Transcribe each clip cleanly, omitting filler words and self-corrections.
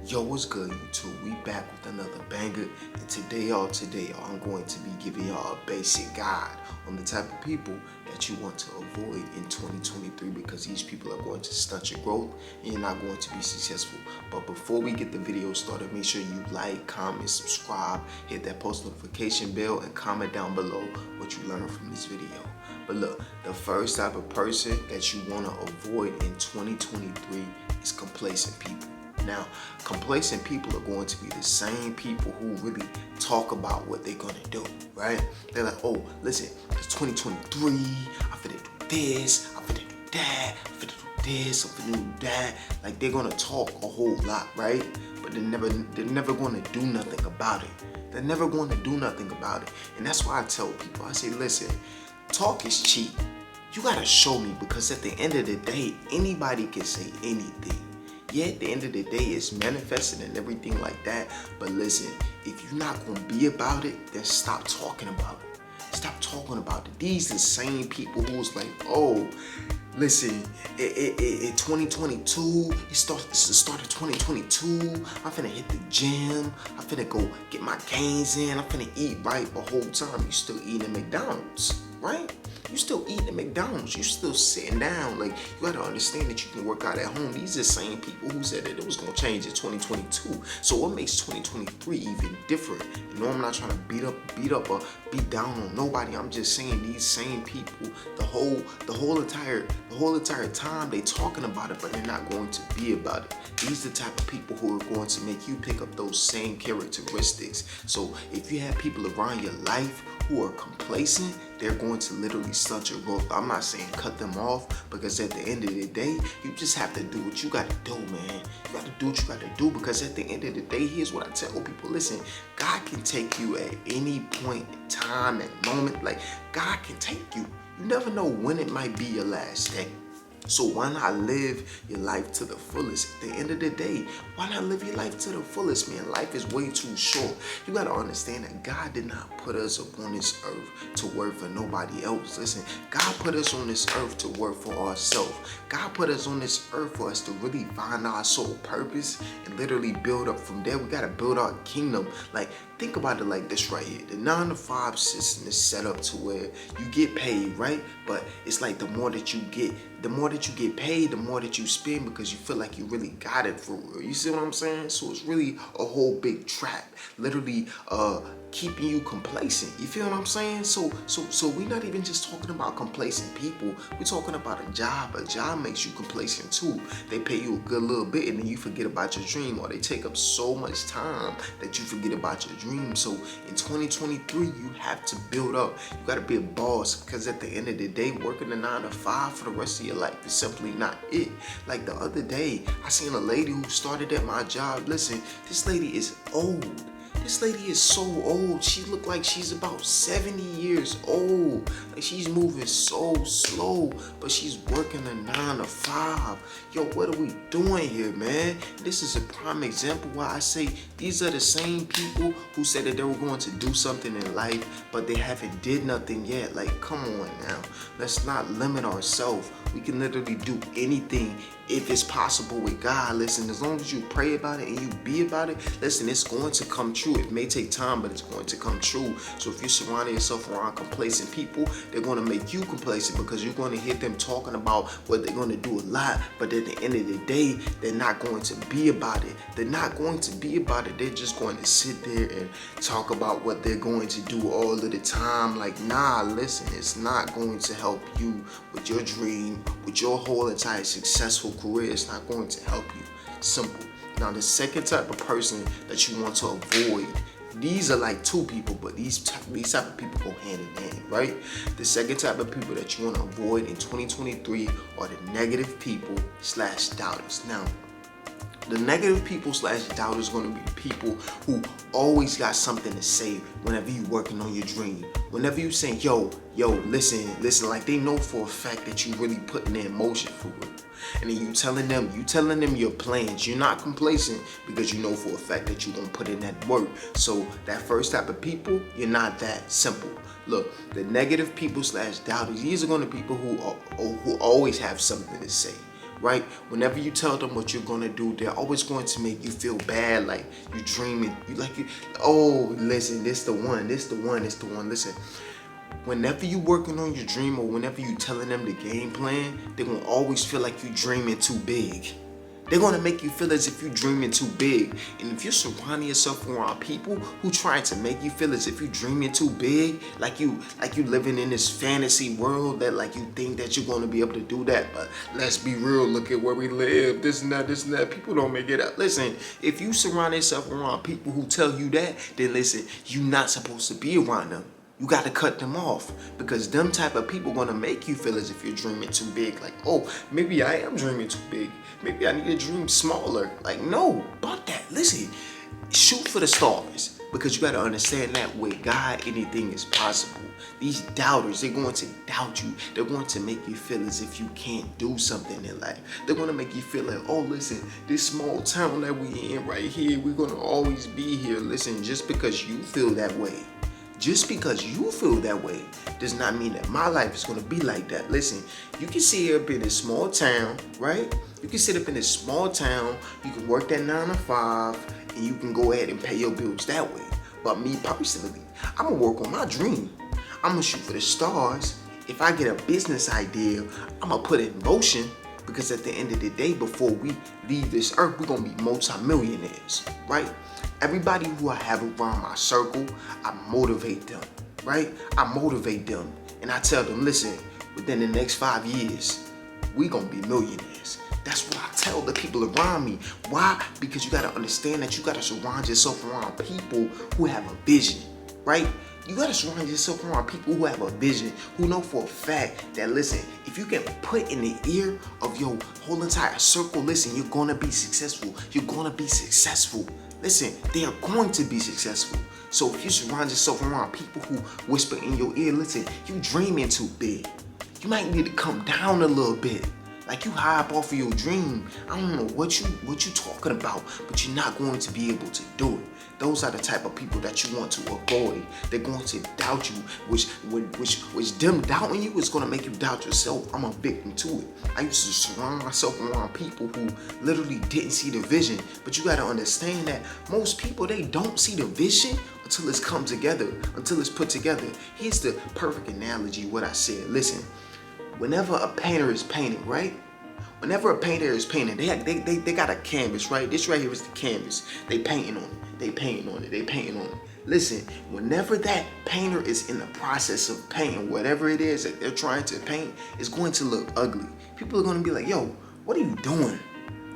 Yo, what's good, YouTube? We back with another banger, and today, y'all, I'm going to be giving y'all a basic guide on the type of people that you want to avoid in 2023 because these people are going to stunt your growth and you're not going to be successful. But before we get the video started, make sure you like, comment, subscribe, hit that post notification bell, and comment down below what you learned from this video. But look, the first type of person that you want to avoid in 2023 is complacent people. Now, complacent people are going to be the same people who really talk about what they're gonna do, right? They're like, oh, listen, it's 2023, I'm finna do this, I'm finna do that, I'm finna do this, I'm finna do that. Like, they're gonna talk a whole lot, right? But they're never gonna do nothing about it. They're never gonna do nothing about it. And that's why I tell people, I say, listen, talk is cheap. You gotta show me, because at the end of the day, anybody can say anything. Yeah, at the end of the day, it's manifested and everything like that. But listen, if you're not going to be about it, then stop talking about it. Stop talking about it. These are the same people who's like, oh, listen, in 2022, it's the start of 2022. I'm finna hit the gym. I'm finna go get my gains in. I'm finna eat right the whole time. You still eating at McDonald's, right? You still eating at McDonald's. You still sitting down. Like, you gotta understand that you can work out at home. These are the same people who said that it was gonna change in 2022. So what makes 2023 even different? You know, I'm not trying to beat up or beat down on nobody. I'm just saying these same people, the whole entire time they talking about it, but they're not going to be about it. These are the type of people who are going to make you pick up those same characteristics. So if you have people around your life who are complacent, they're going to literally stunt your growth. I'm not saying cut them off, because at the end of the day, you just have to do what you gotta do, man. You gotta do what you gotta do, because at the end of the day, here's what I tell people. Listen, God can take you at any point in time and moment. Like, God can take you. You never know when it might be your last day. So why not live your life to the fullest? At the end of the day, why not live your life to the fullest, man? Life is way too short. You gotta understand that God did not put us upon this earth to work for nobody else. Listen, God put us on this earth to work for ourselves. God put us on this earth for us to really find our soul purpose and literally build up from there. We gotta build our kingdom. Like, think about it like this right here. The 9-to-5 system is set up to where you get paid, right? But it's like the more that you get paid, the more that you spend, because you feel like you really got it for real. You see what I'm saying? So it's really a whole big trap, literally keeping you complacent. You feel what I'm saying? So we're not even just talking about complacent people. We're talking about a job. A job makes you complacent too. They pay you a good little bit and then you forget about your dream, or they take up so much time that you forget about your dream. So in 2023, you have to build up. You got to be a boss, because at the end of the day, working a 9-to-5 for the rest of your life is simply not it. Like the other day, I seen a lady who started at my job. Listen, this lady is old. This lady is so old. She look like she's about 70 years old. Like, she's moving so slow, but she's working a 9-to-5. Yo, what are we doing here, man? This is a prime example why I say these are the same people who said that they were going to do something in life, but they haven't did nothing yet. Like, come on now. Let's not limit ourselves. We can literally do anything if it's possible with God. Listen, as long as you pray about it and you be about it, listen, it's going to come true. It may take time, but it's going to come true. So if you're surrounding yourself around complacent people, they're going to make you complacent, because you're going to hear them talking about what they're going to do a lot, but at the end of the day, they're not going to be about it. They're not going to be about it. They're just going to sit there and talk about what they're going to do all of the time. Like, nah, listen, it's not going to help you with your dream, with your whole entire successful career. It's not going to help you. Simple. Now, the second type of person that you want to avoid, these are like two people, but these type of people go hand in hand, right? The second type of people that you want to avoid in 2023 are the negative people / doubters. Now, the negative people / doubters going to be the people who always got something to say whenever you working on your dream. Whenever you saying, yo, listen, like, they know for a fact that you really putting in motion for real. And then you telling them your plans. You're not complacent, because you know for a fact that you're gonna put in that work. So that first type of people, you're not that simple. Look, the negative people / doubters, these are gonna be people who always have something to say. right? Whenever you tell them what you're gonna do, they're always going to make you feel bad, like you dreaming. Oh, listen, this the one. Listen, whenever you working on your dream or whenever you telling them the game plan, they're gonna always feel like you dreaming too big. They're gonna make you feel as if you're dreaming too big. And if you're surrounding yourself around people who trying to make you feel as if you're dreaming too big, like you living in this fantasy world that like you think that you're gonna be able to do that, but let's be real, look at where we live, this and that, people don't make it up. Listen, if you surround yourself around people who tell you that, then listen, you're not supposed to be around them. You got to cut them off, because them type of people gonna make you feel as if you're dreaming too big. Like, oh, maybe I am dreaming too big. Maybe I need to dream smaller. Like, no, bump that. Listen, shoot for the stars, because you got to understand that with God, anything is possible. These doubters, they're going to doubt you. They're going to make you feel as if you can't do something in life. They're going to make you feel like, oh, listen, this small town that we in right here, we're going to always be here. Listen, just because you feel that way, does not mean that my life is going to be like that. Listen, you can sit up in this small town, right? You can sit up in this small town, you can work that 9 to 5, and you can go ahead and pay your bills that way. But me personally, I'm going to work on my dream. I'm going to shoot for the stars. If I get a business idea, I'm going to put it in motion, because at the end of the day, before we leave this earth, we're going to be multi-millionaires, right? Everybody who I have around my circle, I motivate them, right? I motivate them, and I tell them, listen, within the next 5 years, we gonna be millionaires. That's what I tell the people around me. Why? Because you gotta understand that you gotta surround yourself around people who have a vision, right? You gotta surround yourself around people who have a vision, who know for a fact that, listen, if you can put in the ear of your whole entire circle, listen, you're gonna be successful. You're gonna be successful. Listen, they are going to be successful. So if you surround yourself around people who whisper in your ear, listen, you dreaming too big. You might need to come down a little bit. Like, you high up off of your dream. I don't know what you talking about, but you're not going to be able to do it. Those are the type of people that you want to avoid. They're going to doubt you, which them doubting you is going to make you doubt yourself. I'm a victim to it. I used to surround myself around people who literally didn't see the vision. But you got to understand that most people, they don't see the vision until it's come together, until it's put together. Here's the perfect analogy, what I said. Listen, whenever a painter is painting, right? Whenever a painter is painting, they got a canvas, right? This right here is the canvas. They painting on it. They painting on it. Listen, whenever that painter is in the process of painting, whatever it is that they're trying to paint, it's going to look ugly. People are going to be like, yo, what are you doing?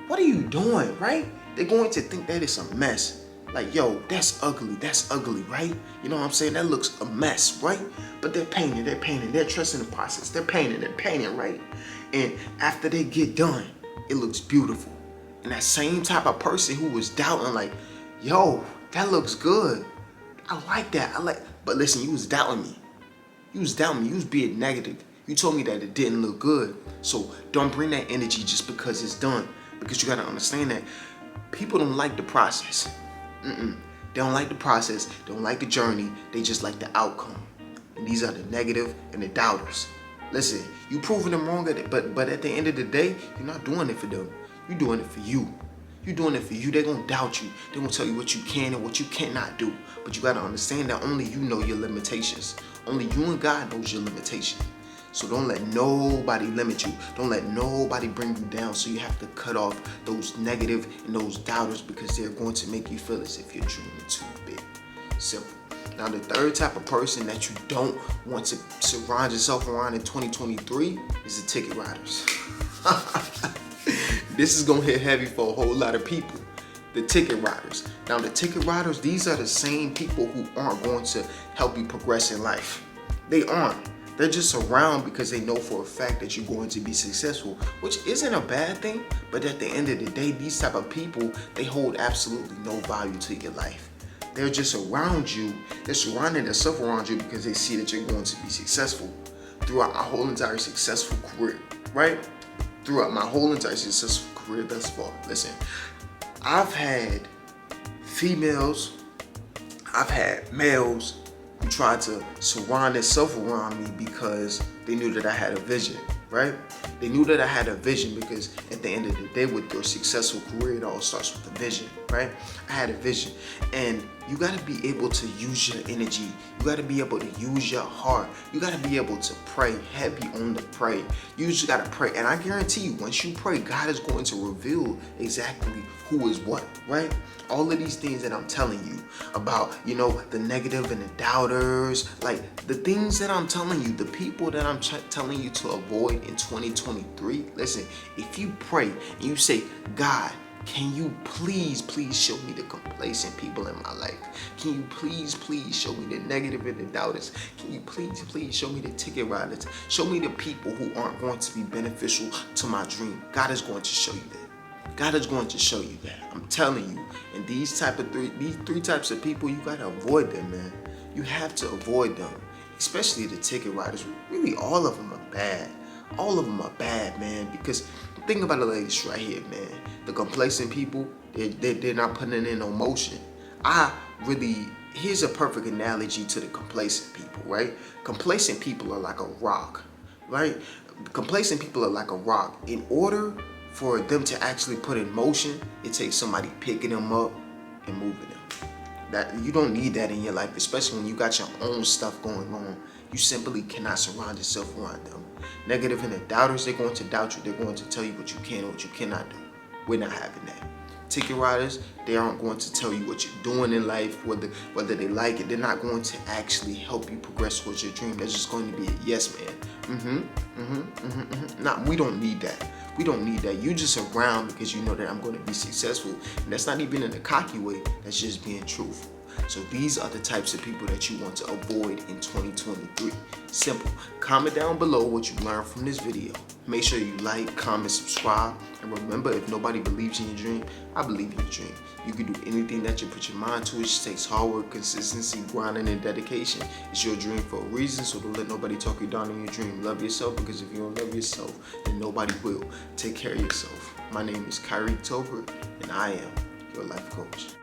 What are you doing, right? They're going to think that it's a mess. Like, yo, that's ugly, right? You know what I'm saying? That looks a mess, right? But they're painting, they're trusting the process. They're painting, right? And after they get done, it looks beautiful. And that same type of person who was doubting, like, yo, that looks good. I like that. But listen, you was doubting me. You was being negative. You told me that it didn't look good. So don't bring that energy just because it's done. Because you gotta understand that people don't like the process. They don't like the process. They don't like the journey. They just like the outcome. And these are the negative and the doubters. Listen, you proving them wrong, but at the end of the day, you're not doing it for them. You're doing it for you. You're doing it for you. They're going to doubt you. They're going to tell you what you can and what you cannot do. But you got to understand that only you know your limitations. Only you and God knows your limitations. So don't let nobody limit you. Don't let nobody bring you down. So you have to cut off those negative and those doubters, because they're going to make you feel as if you're dreaming too big. Simple. Now, the third type of person that you don't want to surround yourself around in 2023 is the ticket riders. This is going to hit heavy for a whole lot of people. The ticket riders. Now, the ticket riders, these are the same people who aren't going to help you progress in life. They aren't. They're just around because they know for a fact that you're going to be successful, which isn't a bad thing. But at the end of the day, these type of people, they hold absolutely no value to your life. They're just around you. They're surrounding themselves around you because they see that you're going to be successful throughout my whole entire successful career, right? Throughout my whole entire successful career thus far. Listen, I've had females, I've had males who tried to surround themselves around me because they knew that I had a vision, right? They knew that I had a vision, because at the end of the day, with your successful career, it all starts with a vision, right? I had a vision, and you gotta be able to use your energy. You gotta be able to use your heart. You gotta be able to pray, heavy on the pray. You just gotta pray, and I guarantee you, once you pray, God is going to reveal exactly who is what, right? All of these things that I'm telling you about, you know, the negative and the doubters, like the things that I'm telling you, the people that I'm telling you to avoid in 2023. Listen, if you pray and you say, God, can you please show me the complacent people in my life? Can you please show me the negative and the doubters? Can you please show me the ticket riders? Show me the people who aren't going to be beneficial to my dream. God is going to show you that. God is going to show you that. I'm telling you. And these three types of people, you gotta avoid them, man. You have to avoid them, especially the ticket riders. Really, all of them are bad. All of them are bad, man. Because think about it like this right here, man. The complacent people, they're not putting in no motion. Here's a perfect analogy to the complacent people, right? Complacent people are like a rock, right? Complacent people are like a rock. In order for them to actually put in motion, it takes somebody picking them up and moving them. That you don't need that in your life, especially when you got your own stuff going on. You simply cannot surround yourself around them. Negative and the doubters, they're going to doubt you. They're going to tell you what you can and what you cannot do. We're not having that. Ticket riders, they aren't going to tell you what you're doing in life, whether they like it. They're not going to actually help you progress towards your dream. They're just going to be a yes man. Nah, we don't need that. We don't need that. You just around because you know that I'm going to be successful. And that's not even in a cocky way. That's just being truthful. So these are the types of people that you want to avoid in 2023. Simple. Comment down below what you learned from this video. Make sure you like, comment, subscribe. And remember, if nobody believes in your dream, I believe in your dream. You can do anything that you put your mind to. It just takes hard work, consistency, grinding, and dedication. It's your dream for a reason, so don't let nobody talk you down in your dream. Love yourself, because if you don't love yourself, then nobody will. Take care of yourself. My name is Kyrie Tolbert, and I am your life coach.